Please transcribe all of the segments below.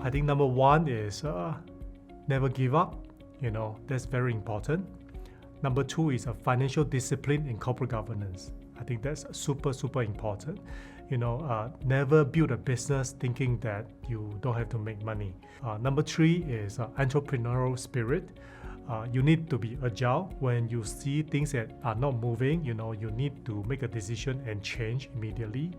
I think number one is never give up. That's very important. Number two is a financial discipline in corporate governance. I think that's super, super important. Never build a business thinking that you don't have to make money. Number three is entrepreneurial spirit. You need to be agile. When you see things that are not moving, you need to make a decision and change immediately.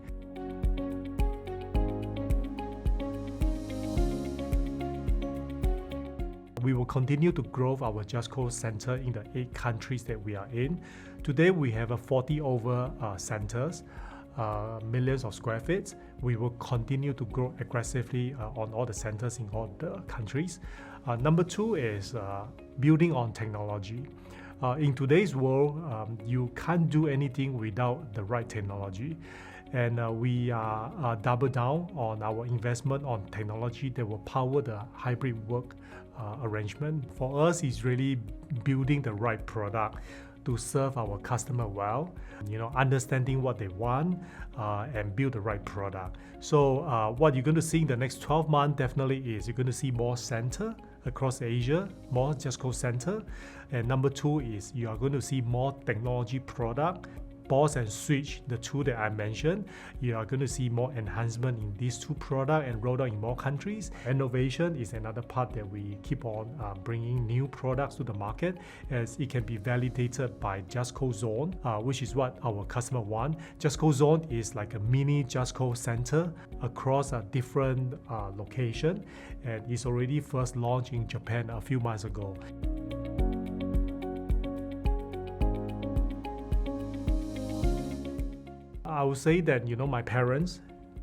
We will continue to grow our JustCo center in the 8 countries that we are in. Today, we have 40 over centers, millions of square feet. We will continue to grow aggressively on all the centers in all the countries. Number two is building on technology. In today's world, you can't do anything without the right technology. And we are double down on our investment on technology that will power the hybrid work arrangement. For us, it's really building the right product to serve our customer well, understanding what they want and build the right product. So what you're going to see in the next 12 months definitely is you're going to see more center across Asia, more JustCo center. And number two is you are going to see more technology product. Pause and switch, the two that I mentioned, you are going to see more enhancement in these two products and roll out in more countries. Innovation is another part that we keep on bringing new products to the market as it can be validated by JustCo Zone, which is what our customer want. JustCo Zone is like a mini JustCo center across a different location, and it's already first launched in Japan a few months ago. I would say that my parents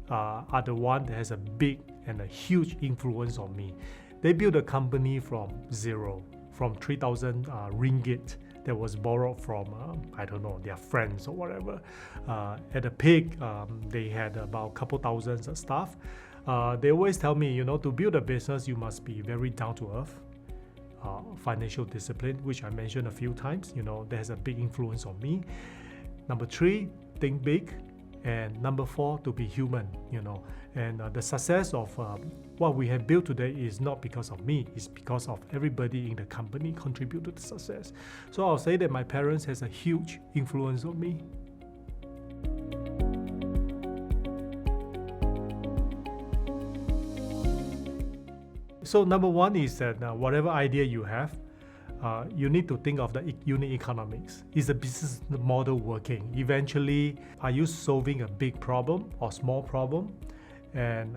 are the one that has a big and a huge influence on me. They built a company from zero, from 3,000 ringgit that was borrowed from their friends or whatever. At the peak, they had about a couple thousands of staff. They always tell me, to build a business, you must be very down to earth. Financial discipline, which I mentioned a few times, that has a big influence on me. Number three, think big. And number four, to be human, And the success of what we have built today is not because of me, it's because of everybody in the company contribute to the success. So I'll say that my parents has a huge influence on me. So number one is that whatever idea you have, you need to think of the unit economics. Is the business model working? Eventually, are you solving a big problem or small problem? And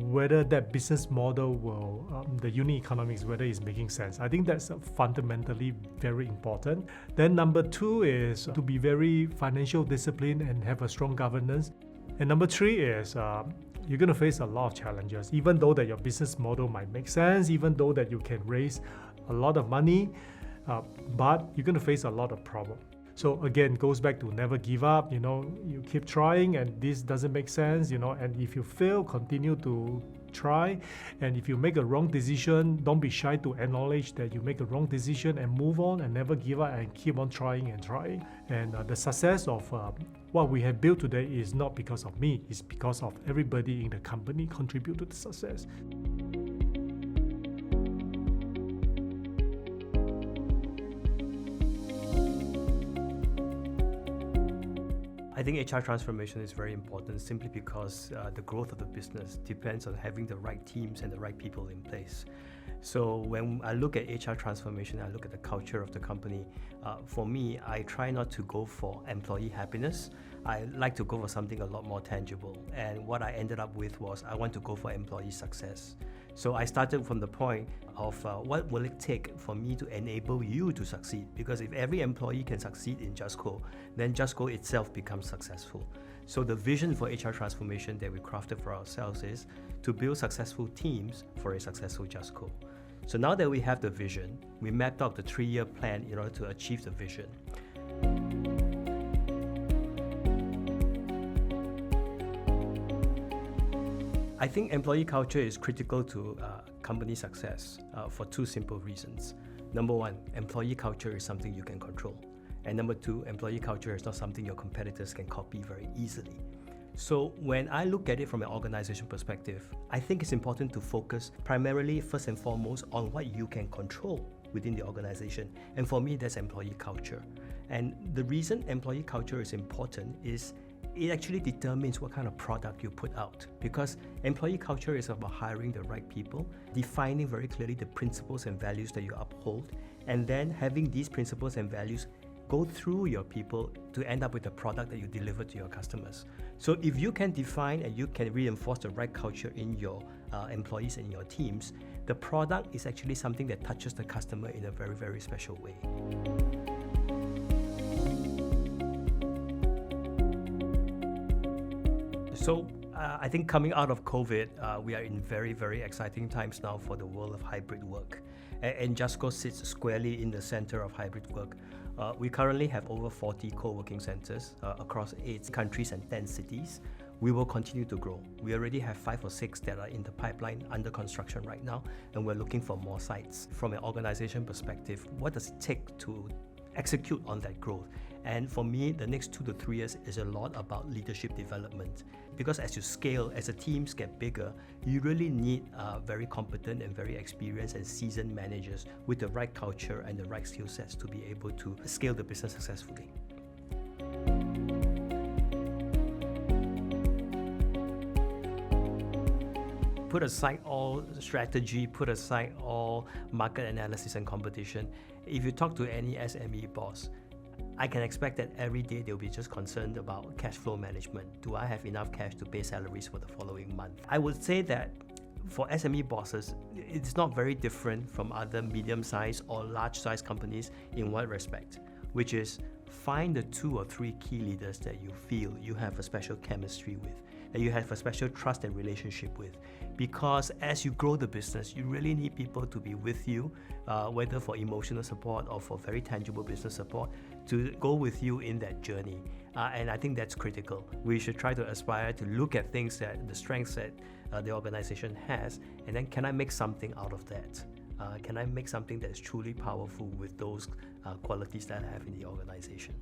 whether that business model will, the unit economics, whether it's making sense. I think that's fundamentally very important. Then number two is to be very financial disciplined and have a strong governance. And number three is you're going to face a lot of challenges, even though that your business model might make sense, even though that you can raise a lot of money, but you're going to face a lot of problems. So again, goes back to never give up. You keep trying, and this doesn't make sense. And if you fail, continue to try. And if you make a wrong decision, don't be shy to acknowledge that you make a wrong decision and move on and never give up and keep on trying and trying. And the success of what we have built today is not because of me, it's because of everybody in the company contribute to the success. I think HR transformation is very important simply because the growth of the business depends on having the right teams and the right people in place. So when I look at HR transformation, I look at the culture of the company. For me, I try not to go for employee happiness. I like to go for something a lot more tangible. And what I ended up with was I want to go for employee success. So I started from the point of what will it take for me to enable you to succeed? Because if every employee can succeed in JustCo, then JustCo itself becomes successful. So the vision for HR transformation that we crafted for ourselves is to build successful teams for a successful JustCo. So now that we have the vision, we mapped out the 3-year plan in order to achieve the vision. I think employee culture is critical to company success for 2 simple reasons. Number 1, employee culture is something you can control. And number 2, employee culture is not something your competitors can copy very easily. So when I look at it from an organization perspective, I think it's important to focus primarily, first and foremost, on what you can control within the organization. And for me, that's employee culture. And the reason employee culture is important is it actually determines what kind of product you put out, because employee culture is about hiring the right people, defining very clearly the principles and values that you uphold, and then having these principles and values go through your people to end up with a product that you deliver to your customers. So if you can define and you can reinforce the right culture in your employees and your teams, the product is actually something that touches the customer in a very, very special way. So I think coming out of COVID, we are in very, very exciting times now for the world of hybrid work. And JustCo sits squarely in the center of hybrid work. We currently have over 40 co-working centers across 8 countries and 10 cities. We will continue to grow. We already have 5 or 6 that are in the pipeline under construction right now, and we're looking for more sites. From an organization perspective, what does it take to execute on that growth? And for me, the next 2 to 3 years is a lot about leadership development. Because as you scale, as the teams get bigger, you really need very competent and very experienced and seasoned managers with the right culture and the right skill sets to be able to scale the business successfully. Put aside all strategy, put aside all market analysis and competition. If you talk to any SME boss, I can expect that every day they'll be just concerned about cash flow management. Do I have enough cash to pay salaries for the following month? I would say that for SME bosses, it's not very different from other medium-sized or large-sized companies in one respect, which is find the 2 or 3 key leaders that you feel you have a special chemistry with, that you have a special trust and relationship with. Because as you grow the business, you really need people to be with you, whether for emotional support or for very tangible business support, to go with you in that journey. And I think that's critical. We should try to aspire to look at things that the strengths that the organization has, and then can I make something out of that? Can I make something that's truly powerful with those qualities that I have in the organization?